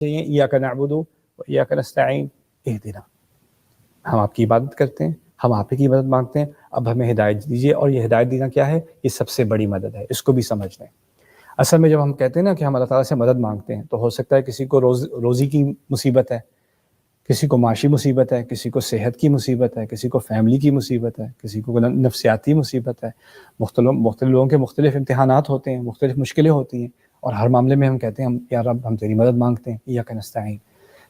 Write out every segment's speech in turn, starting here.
چاہیے ایاک نعبد و ایاک نستعین اہدنا، ہم آپ کی عبادت کرتے ہیں، ہم آپ کی مدد مانگتے ہیں، اب ہمیں ہدایت دیجیے. اور یہ ہدایت دینا کیا ہے؟ یہ سب سے بڑی مدد ہے، اس کو بھی سمجھ لیں. اصل میں جب ہم کہتے ہیں نا کہ ہم اللہ تعالیٰ سے مدد مانگتے ہیں، تو ہو سکتا ہے کسی کو روزی کی مصیبت ہے، کسی کو معاشی مصیبت ہے، کسی کو صحت کی مصیبت ہے، کسی کو فیملی کی مصیبت ہے، کسی کو نفسیاتی مصیبت ہے. مختلف لوگوں کے مختلف امتحانات ہوتے ہیں، مختلف مشکلیں ہوتی ہیں، اور ہر معاملے میں ہم کہتے ہیں یا رب ہم تیری مدد مانگتے ہیں، ایاک نستعین.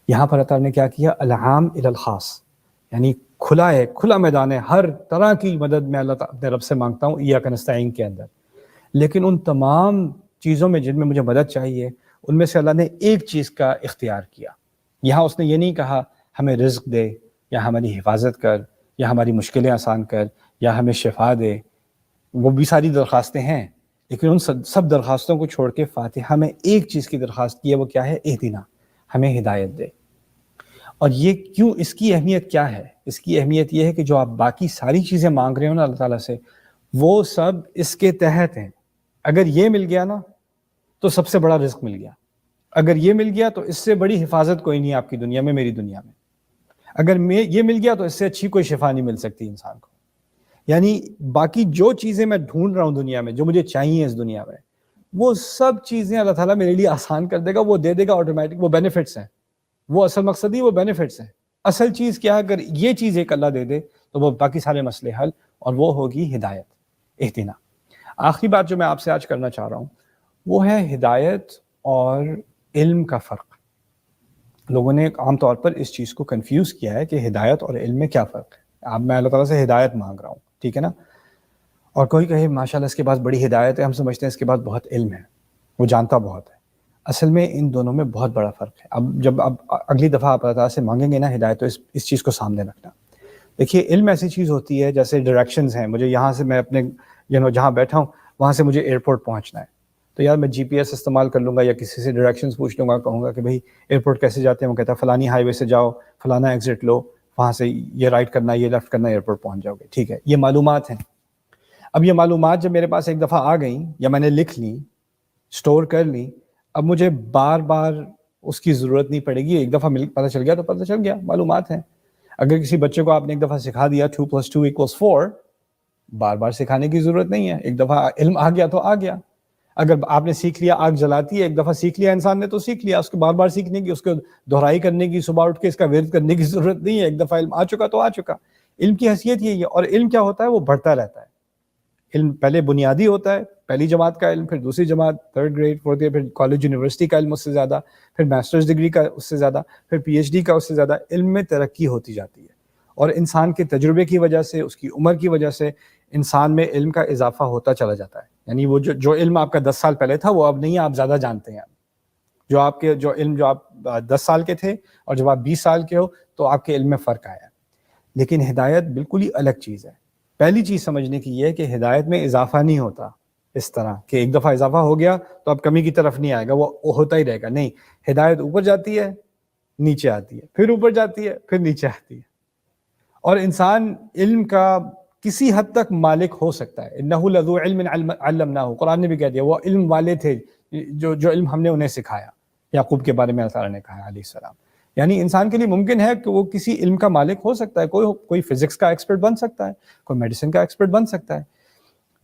یہاں پر اللہ تعالیٰ نے کیا کیا؟ العام الی الخاص، یعنی کھلا میدان ہے، ہر طرح کی مدد میں اللہ تعالیٰ اپنے رب سے مانگتا ہوں ایاک نستعین کے اندر. لیکن ان تمام چیزوں میں جن میں مجھے مدد چاہیے، ان میں سے اللہ نے ایک چیز کا اختیار کیا. یہاں اس نے یہ نہیں کہا ہمیں رزق دے، یا ہماری حفاظت کر، یا ہماری مشکلیں آسان کر، یا ہمیں شفا دے. وہ بھی ساری درخواستیں ہیں، لیکن ان سب درخواستوں کو چھوڑ کے فاتحہ میں ایک چیز کی درخواست کی ہے، وہ کیا ہے؟ اہدنا، ہمیں ہدایت دے. اور یہ کیوں؟ اس کی اہمیت کیا ہے؟ اس کی اہمیت یہ ہے کہ جو آپ باقی ساری چیزیں مانگ رہے ہو نا اللہ تعالیٰ سے، وہ سب اس کے تحت ہیں. اگر یہ مل گیا نا تو سب سے بڑا رزق مل گیا. اگر یہ مل گیا تو اس سے بڑی حفاظت کوئی نہیں ہے آپ کی دنیا میں، میری دنیا میں. اگر یہ مل گیا تو اس سے اچھی کوئی شفا نہیں مل سکتی انسان کو. یعنی باقی جو چیزیں میں ڈھونڈ رہا ہوں دنیا میں، جو مجھے چاہیے اس دنیا میں، وہ سب چیزیں اللہ تعالیٰ میرے لیے آسان کر دے گا، وہ دے دے گا آٹومیٹک. وہ بینیفٹس ہیں، وہ اصل مقصد ہی وہ بینیفٹس ہیں. اصل چیز کیا ہے؟ اگر یہ چیز ایک اللہ دے دے تو وہ باقی سارے مسئلے حل، اور وہ ہوگی ہدایت، اہدنا. آخری بات جو میں آپ سے آج کرنا چاہ رہا ہوں وہ ہے ہدایت اور علم کا فرق. لوگوں نے عام طور پر اس چیز کو کنفیوز کیا ہے کہ ہدایت اور علم میں کیا فرق ہے. اب میں اللہ تعالیٰ سے ہدایت مانگ رہا ہوں، ٹھیک ہے نا، اور کوئی کہے ماشاءاللہ اس کے پاس بڑی ہدایت ہے، ہم سمجھتے ہیں اس کے پاس بہت علم ہے، وہ جانتا بہت ہے. اصل میں ان دونوں میں بہت بڑا فرق ہے. اب جب اگلی دفعہ آپ اللہ تعالیٰ سے مانگیں گے نا ہدایت، تو اس چیز کو سامنے رکھنا. دیکھیے علم ایسی چیز ہوتی ہے جیسے ڈائریکشنز ہیں. مجھے یہاں سے میں اپنے جہاں بیٹھا ہوں وہاں سے مجھے ایئرپورٹ پہنچنا ہے، تو یار میں جی پی ایس استعمال کر لوں گا، یا کسی سے ڈائریکشنز پوچھ لوں گا، کہوں گا کہ بھائی ایئرپورٹ کیسے جاتے ہیں، وہ کہتا ہے فلانی ہائی وے سے جاؤ، فلانا ایگزٹ لو، وہاں سے یہ رائٹ کرنا، یہ لیفٹ کرنا، ایئرپورٹ پہنچ جاؤ گے. ٹھیک ہے، یہ معلومات ہیں. اب یہ معلومات جب میرے پاس ایک دفعہ آ گئیں، یا میں نے لکھ لی، اسٹور کر لی، اب مجھے بار بار اس کی ضرورت نہیں پڑے گی. ایک دفعہ پتہ چل گیا تو پتہ چل گیا، معلومات ہیں. اگر کسی بچے کو آپ نے ایک دفعہ سکھا دیا 2+2=4، بار بار سکھانے کی ضرورت نہیں ہے. ایک دفعہ علم آ گیا تو آ گیا. اگر آپ نے سیکھ لیا آگ جلاتی ہے، ایک دفعہ سیکھ لیا انسان نے تو سیکھ لیا، اس کو بار بار سیکھنے کی، اس کو دہرائی کرنے کی، صبح اٹھ کے اس کا ورد کرنے کی ضرورت نہیں ہے. ایک دفعہ علم آ چکا تو آ چکا. علم کی حیثیت یہی ہے. اور علم کیا ہوتا ہے؟ وہ بڑھتا رہتا ہے. علم پہلے بنیادی ہوتا ہے، پہلی جماعت کا علم، پھر دوسری جماعت، 3rd گریڈ، 4th گریڈ، پھر کالج یونیورسٹی کا علم اس سے زیادہ، پھر ماسٹرز ڈگری کا اس سے زیادہ، پھر پی ایچ ڈی کا اس سے زیادہ. علم میں ترقی ہوتی جاتی ہے، اور انسان کے تجربے کی وجہ سے، اس کی عمر کی وجہ سے انسان میں علم کا اضافہ ہوتا چلا جاتا ہے. یعنی وہ جو علم آپ کا 10 سال پہلے تھا وہ اب نہیں ہے، آپ زیادہ جانتے ہیں. جو آپ 10 سال کے تھے اور جب آپ 20 سال کے ہو تو آپ کے علم میں فرق آیا. لیکن ہدایت بالکل ہی الگ چیز ہے. پہلی چیز سمجھنے کی یہ ہے کہ ہدایت میں اضافہ نہیں ہوتا اس طرح کہ ایک دفعہ اضافہ ہو گیا تو اب کمی کی طرف نہیں آئے گا، وہ ہوتا ہی رہے گا. نہیں، ہدایت اوپر جاتی ہے، نیچے آتی ہے، پھر اوپر جاتی ہے، پھر نیچے آتی ہے. اور انسان علم کا کسی حد تک مالک ہو سکتا ہے. انہ لذو علم علمناہ، قرآن نے بھی کہہ دیا وہ علم والے تھے جو علم ہم نے انہیں سکھایا. یعقوب کے بارے میں اللہ تعالیٰ نے کہا علیہ السلام. یعنی انسان کے لیے ممکن ہے کہ وہ کسی علم کا مالک ہو سکتا ہے، کوئی فزکس کا ایکسپرٹ بن سکتا ہے، کوئی میڈیسن کا ایکسپرٹ بن سکتا ہے.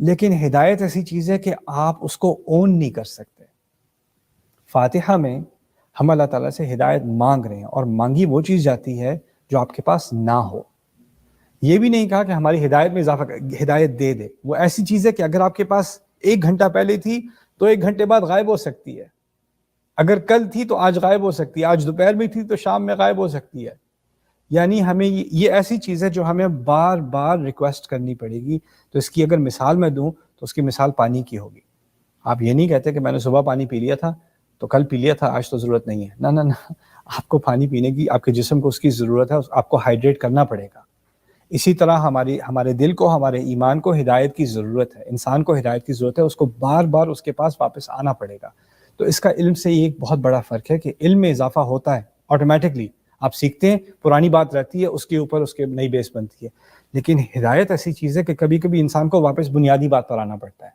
لیکن ہدایت ایسی چیز ہے کہ آپ اس کو اون نہیں کر سکتے. فاتحہ میں ہم اللہ تعالیٰ سے ہدایت مانگ رہے ہیں، اور مانگی وہ چیز جاتی ہے جو آپ کے پاس نہ ہو. یہ بھی نہیں کہا کہ ہماری ہدایت میں اضافہ ہدایت دے دے. وہ ایسی چیز ہے کہ اگر آپ کے پاس 1 گھنٹہ پہلے تھی تو 1 گھنٹے بعد غائب ہو سکتی ہے. اگر کل تھی تو آج غائب ہو سکتی ہے، آج دوپہر میں تھی تو شام میں غائب ہو سکتی ہے. یعنی ہمیں یہ ایسی چیز ہے جو ہمیں بار بار ریکویسٹ کرنی پڑے گی. تو اس کی اگر مثال میں دوں تو اس کی مثال پانی کی ہوگی. آپ یہ نہیں کہتے کہ میں نے صبح پانی پی لیا تھا تو کل پی لیا تھا، آج تو ضرورت نہیں ہے. نہ، آپ کو پانی پینے کی، آپ کے جسم کو اس کی ضرورت ہے، آپ کو ہائیڈریٹ کرنا پڑے گا. اسی طرح ہمارے دل کو، ہمارے ایمان کو ہدایت کی ضرورت ہے. انسان کو ہدایت کی ضرورت ہے، اس کو بار بار اس کے پاس واپس آنا پڑے گا. تو اس کا علم سے یہ ایک بہت بڑا فرق ہے کہ علم میں اضافہ ہوتا ہے آٹومیٹکلی، آپ سیکھتے ہیں، پرانی بات رہتی ہے، اس کے اوپر اس کے نئی بیس بنتی ہے. لیکن ہدایت ایسی چیز ہے کہ کبھی کبھی انسان کو واپس بنیادی بات پر آنا پڑتا ہے،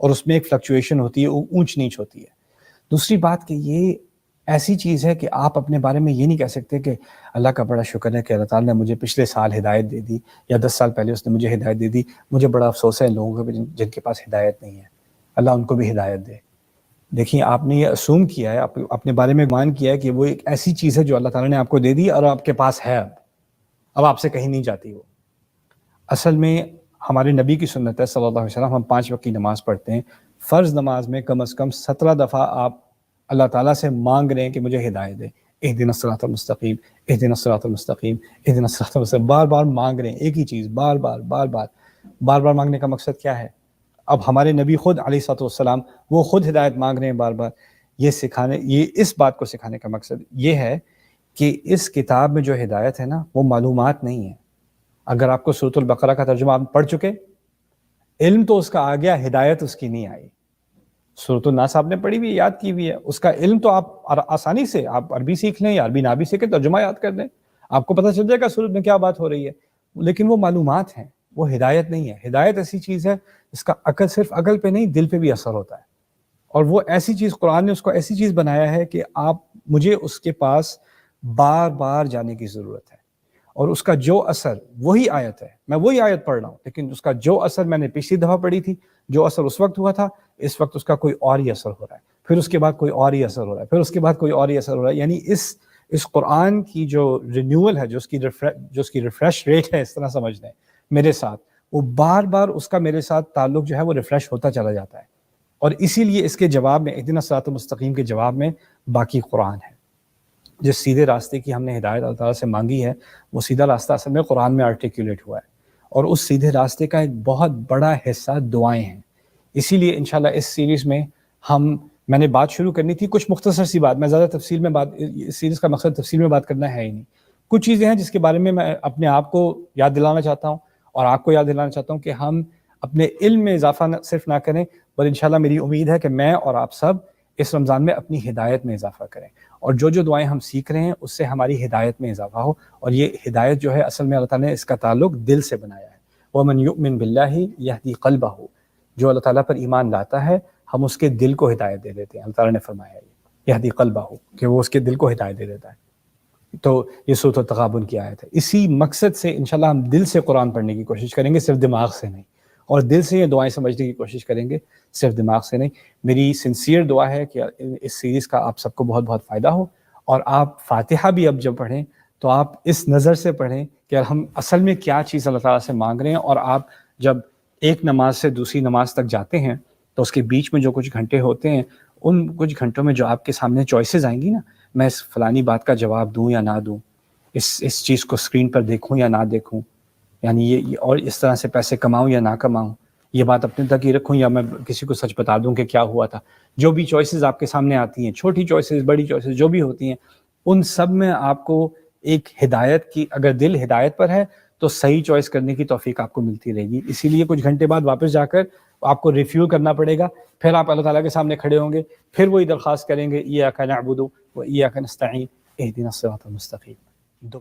اور اس میں ایک فلکچویشن ہوتی ہے، اونچ نیچ ہوتی ہے. دوسری بات کہ یہ ایسی چیز ہے کہ آپ اپنے بارے میں یہ نہیں کہہ سکتے کہ اللہ کا بڑا شکر ہے کہ اللہ تعالیٰ نے مجھے پچھلے سال ہدایت دے دی، یا 10 سال پہلے اس نے مجھے ہدایت دے دی، مجھے بڑا افسوس ہے ان لوگوں کو جن کے پاس ہدایت نہیں ہے، اللہ ان کو بھی ہدایت دے۔ دیکھیں آپ نے یہ اسوم کیا ہے، اپنے بارے میں گمان کیا ہے کہ وہ ایک ایسی چیز ہے جو اللہ تعالیٰ نے آپ کو دے دی اور آپ کے پاس ہے، اب آپ سے کہیں نہیں جاتی وہ۔ اصل میں ہمارے نبی کی سنت ہے صلی اللہ علیہ وسلم، ہم 5 وقت کی نماز پڑھتے ہیں، فرض نماز میں کم از کم 17 دفعہ آپ اللہ تعالیٰ سے مانگ رہے ہیں کہ مجھے ہدایت دے، اہدنا الصراط المستقیم، اہدنا الصراط المستقیم، اہدنا الصراط المستقیم، بار بار مانگ رہے ہیں ایک ہی چیز، بار بار مانگنے کا مقصد کیا ہے؟ اب ہمارے نبی خود علیہ الصلوۃ والسلام وہ خود ہدایت مانگ رہے ہیں بار بار، یہ اس بات کو سکھانے کا مقصد یہ ہے کہ اس کتاب میں جو ہدایت ہے نا وہ معلومات نہیں ہے۔ اگر آپ کو سورۃ البقرہ کا ترجمہ آپ پڑھ چکے، علم تو اس کا آ گیا، ہدایت اس کی نہیں آئی۔ سورۃ الناس آپ نے پڑھی ہوئی، یاد کی ہوئی ہے، اس کا علم تو آپ آسانی سے آپ عربی سیکھ لیں یا عربی نہ بھی سیکھیں، ترجمہ یاد کر دیں، آپ کو پتہ چل جائے گا سورۃ میں کیا بات ہو رہی ہے، لیکن وہ معلومات ہیں، وہ ہدایت نہیں ہے۔ ہدایت ایسی چیز ہے اس کا عقل، صرف عقل پہ نہیں دل پہ بھی اثر ہوتا ہے، اور وہ ایسی چیز قرآن نے اس کو ایسی چیز بنایا ہے کہ مجھے اس کے پاس بار بار جانے کی ضرورت ہے، اور اس کا جو اثر وہی آیت ہے، میں وہی آیت پڑھ رہا ہوں، لیکن اس کا جو اثر میں نے پچھلی دفعہ پڑھی تھی، جو اثر اس وقت ہوا تھا، اس وقت اس کا کوئی اور ہی اثر ہو رہا ہے، پھر اس کے بعد کوئی اور ہی اثر ہو رہا ہے، پھر اس کے بعد کوئی اور ہی اثر ہو رہا ہے۔ یعنی اس قرآن کی جو رینیول ہے، جو اس کی ریفریش ریٹ ہے، اس طرح سمجھ لیں میرے ساتھ، وہ بار بار اس کا میرے ساتھ تعلق جو ہے وہ ریفریش ہوتا چلا جاتا ہے، اور اسی لیے اس کے جواب میں، اہدنا الصراط المستقیم کے جواب میں باقی قرآن ہے۔ جس سیدھے راستے کی ہم نے ہدایت اللہ تعالیٰ سے مانگی ہے، وہ سیدھا راستہ اصل میں قرآن میں آرٹیکولیٹ ہوا ہے، اور اس سیدھے راستے کا ایک بہت بڑا حصہ دعائیں ہیں۔ اسی لیے انشاءاللہ اس سیریز میں میں نے بات شروع کرنی تھی، کچھ مختصر سی بات، میں زیادہ تفصیل میں اس سیریز کا مقصد تفصیل میں بات کرنا ہے ہی نہیں، کچھ چیزیں ہیں جس کے بارے میں اپنے آپ کو یاد دلانا چاہتا ہوں اور آپ کو یاد دلانا چاہتا ہوں کہ ہم اپنے علم میں اضافہ صرف نہ کریں، بلکہ انشاءاللہ میری امید ہے کہ میں اور آپ سب اس رمضان میں اپنی ہدایت میں اضافہ کریں، اور جو دعائیں ہم سیکھ رہے ہیں اس سے ہماری ہدایت میں اضافہ ہو، اور یہ ہدایت جو ہے اصل میں اللہ تعالیٰ نے اس کا تعلق دل سے بنایا ہے۔ وَمَن يُؤْمِن بِاللَّهِ يَهْدِي قَلْبَهُ، جو اللہ تعالیٰ پر ایمان لاتا ہے ہم اس کے دل کو ہدایت دے دیتے ہیں، اللہ تعالیٰ نے فرمایا ہے يَهْدِي قَلْبَهُ، کہ وہ اس کے دل کو ہدایت دے دیتا ہے۔ تو یہ سورۃ التغابن کی آیت ہے۔ اسی مقصد سے انشاءاللہ ہم دل سے قرآن پڑھنے کی کوشش کریں گے، صرف دماغ سے نہیں، اور دل سے یہ دعائیں سمجھنے کی کوشش کریں گے، صرف دماغ سے نہیں۔ میری سنسیئر دعا ہے کہ اس سیریز کا آپ سب کو بہت بہت فائدہ ہو، اور آپ فاتحہ بھی اب جب پڑھیں تو آپ اس نظر سے پڑھیں کہ ہم اصل میں کیا چیز اللہ تعالیٰ سے مانگ رہے ہیں، اور آپ جب ایک نماز سے دوسری نماز تک جاتے ہیں تو اس کے بیچ میں جو کچھ گھنٹے ہوتے ہیں، ان کچھ گھنٹوں میں جو آپ کے سامنے چوائسیز آئیں گی نا، میں اس فلانی بات کا جواب دوں یا نہ دوں، اس چیز کو اسکرین پر دیکھوں یا نہ دیکھوں، یعنی یہ اور اس طرح سے پیسے کماؤں یا نہ کماؤں، یہ بات اپنے تک ہی رکھوں یا میں کسی کو سچ بتا دوں کہ کیا ہوا تھا، جو بھی چوائسیز آپ کے سامنے آتی ہیں، چھوٹی چوائسیز بڑی چوائسیز جو بھی ہوتی ہیں، ان سب میں آپ کو ایک ہدایت کی، اگر دل ہدایت پر ہے تو صحیح چوائس کرنے کی توفیق آپ کو ملتی رہے گی۔ اسی لیے کچھ گھنٹے بعد واپس جا کر آپ کو ریفیو کرنا پڑے گا، پھر آپ اللہ تعالیٰ کے سامنے کھڑے ہوں گے، پھر وہی درخواست کریں گے ایاک نعبد و ایاک نستعین اہدنا الصراط المستقیم۔